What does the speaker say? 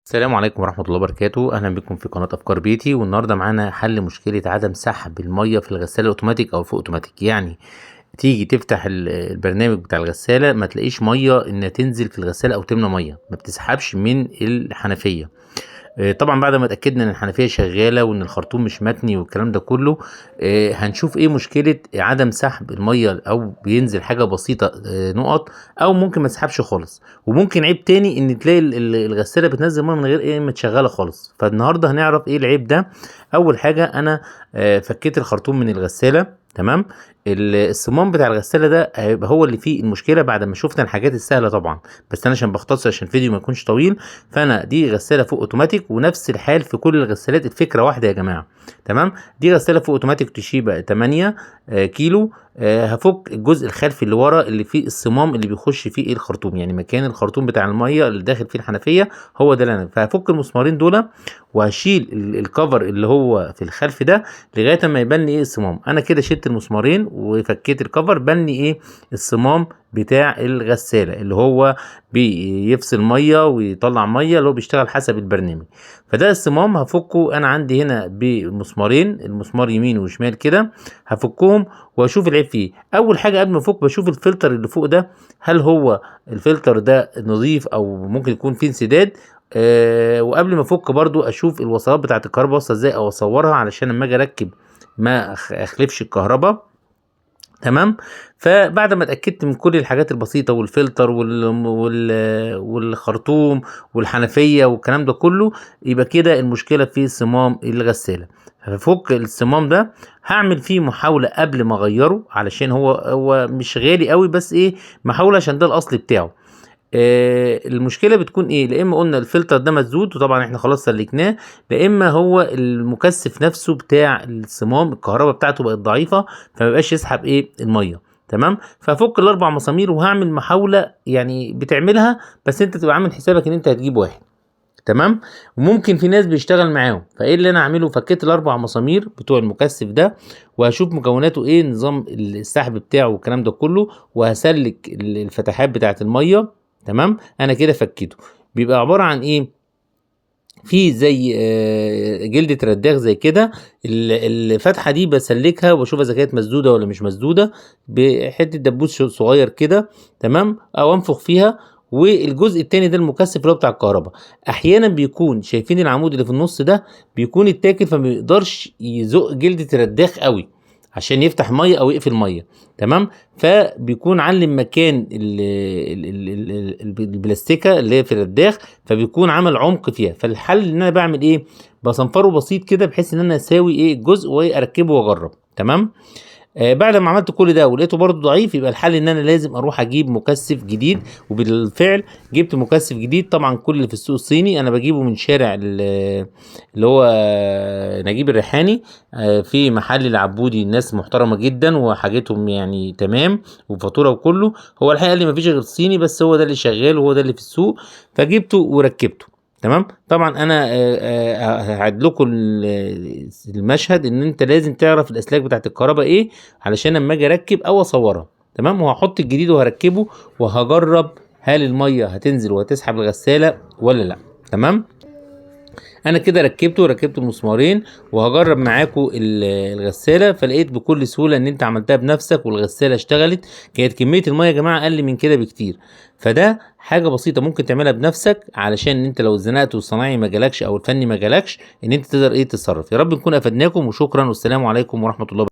السلام عليكم ورحمة الله وبركاته. أهلا بكم في قناة أفكار بيتي، والنهاردة معانا حل مشكلة عدم سحب المية في الغسالة الأوتوماتيك أو فوق أوتوماتيك. يعني تيجي تفتح البرنامج بتاع الغسالة ما تلاقيش مية إنها تنزل في الغسالة أو تملى مية، ما بتسحبش من الحنفية. طبعا بعد ما اتاكدنا ان الحنفيه شغاله وان الخرطوم مش متني والكلام ده كله، هنشوف ايه مشكله عدم سحب الميه، او بينزل حاجه بسيطه نقط، او ممكن ما تسحبش خالص. وممكن عيب تاني ان تلاقي الغساله بتنزل ميه من غير ايه ما تشغلها خالص. فالنهارده هنعرف ايه العيب ده. اول حاجه انا فكيت الخرطوم من الغساله. تمام. الصمام بتاع الغساله ده هيبقى هو اللي فيه المشكله بعد ما شفنا الحاجات السهله طبعا، بس انا عشان بختصر عشان الفيديو ما يكونش طويل. فانا دي غساله فوق اوتوماتيك، ونفس الحال في كل الغسالات، الفكره واحده يا جماعه. تمام. دي غساله فوق اوتوماتيك توشيبا 8 كيلو. هفك الجزء الخلفي اللي ورا اللي فيه الصمام اللي بيخش فيه ايه الخرطوم، يعني مكان الخرطوم بتاع الميه اللي داخل فيه الحنفيه، هو ده اللي انا. فهفك المسمارين دول وهشيل الكفر اللي هو في الخلف ده لغايه ما يبان لي ايه الصمام. انا كده شلت المسمارين وفكيت الكفر، بان لي ايه الصمام بتاع الغساله اللي هو بيفصل ميه ويطلع ميه، اللي هو بيشتغل حسب البرنامج. فده الصمام هفكه. انا عندي هنا بمسمارين، المسمار يمين وشمال كده، هفكهم واشوف العيب فيه. اول حاجه قبل ما افك بشوف الفلتر اللي فوق ده، هل هو الفلتر ده نظيف او ممكن يكون فيه انسداد. وقبل ما افك برضو اشوف الوصلات بتاعه الكهرباء واصله ازاي او اصورها، علشان لما اجي اركب ما اخلفش الكهرباء. تمام. فبعد ما اتاكدت من كل الحاجات البسيطه والفلتر والخرطوم والحنفيه والكلام ده كله، يبقى كده المشكله في صمام الغساله. هفك الصمام ده، هعمل فيه محاوله قبل ما اغيره، علشان هو مش غالي قوي، بس ايه، محاوله عشان ده الاصل بتاعه. المشكله بتكون ايه؟ لا اما قلنا الفلتر ده مسدود وطبعا احنا خلاص سلكناه، لا اما هو المكثف نفسه بتاع الصمام الكهرباء بتاعته بقت ضعيفه، فما بقاش يسحب ايه الميه. تمام. فهفك الاربع مسامير وهعمل محاوله يعني بتعملها، بس انت تبقى عامل حسابك ان انت هتجيب واحد. تمام. وممكن في ناس بيشتغل معاهم. فايه اللي انا اعمله؟ فكيت الاربع مسامير بتوع المكثف ده، وهشوف مكوناته ايه، نظام السحب بتاعه والكلام ده كله، وهسلك الفتحات بتاعه الميه. تمام. انا كده فكيته. بيبقى عباره عن ايه؟ في زي جلدة رداغ زي كده. الفتحة دي بسلكها وبشوف اذا كانت مسدودة ولا مش مسدودة بحتة دبوس صغير كده. تمام. او انفخ فيها. والجزء التاني ده المكثف اللي هو بتاع الكهرباء. احيانا بيكون شايفين العمود اللي في النص ده بيكون اتاكل، فما بيقدرش يزق جلدة الرداغ قوي عشان يفتح ميه او يقفل ميه. تمام. فبيكون علم مكان البلاستيكه اللي هي في الرداخ، فبيكون عمل عمق فيها. فالحل ان انا بعمل ايه؟ بصنفره بسيط كده بحيث ان انا اساوي ايه الجزء واركبه واجرب. تمام. بعد ما عملت كل ده ولقيته برضه ضعيف، يبقى الحل ان انا لازم اروح اجيب مكثف جديد. وبالفعل جبت مكثف جديد. طبعا كل اللي في السوق الصيني انا بجيبه من شارع اللي هو نجيب الريحاني. في محل العبودي، الناس محترمه جدا وحاجتهم يعني تمام وفاتوره وكله. هو الحقيقه قال لي مفيش غير الصيني، بس هو ده اللي شغال وهو ده اللي في السوق، فجبته وركبته. تمام. طبعا انا هعد لكم المشهد ان انت لازم تعرف الاسلاك بتاعت الكهرباء ايه، علشان لما اجي اركب او اصورها. تمام. وهحط الجديد وهركبه وهجرب هل الميه هتنزل وهتسحب الغساله ولا لا. تمام. انا كده ركبت المسمارين وهجرب معاكم الغساله. فلقيت بكل سهوله ان انت عملتها بنفسك والغساله اشتغلت. كانت كميه الميه يا جماعه اقل من كده بكتير. فده حاجه بسيطه ممكن تعملها بنفسك، علشان انت لو اتزنقت والصنايعي ما جالكش او الفني ما جالكش، ان انت تقدر ايه تتصرف. يا رب نكون افدناكم، وشكرا والسلام عليكم ورحمه الله.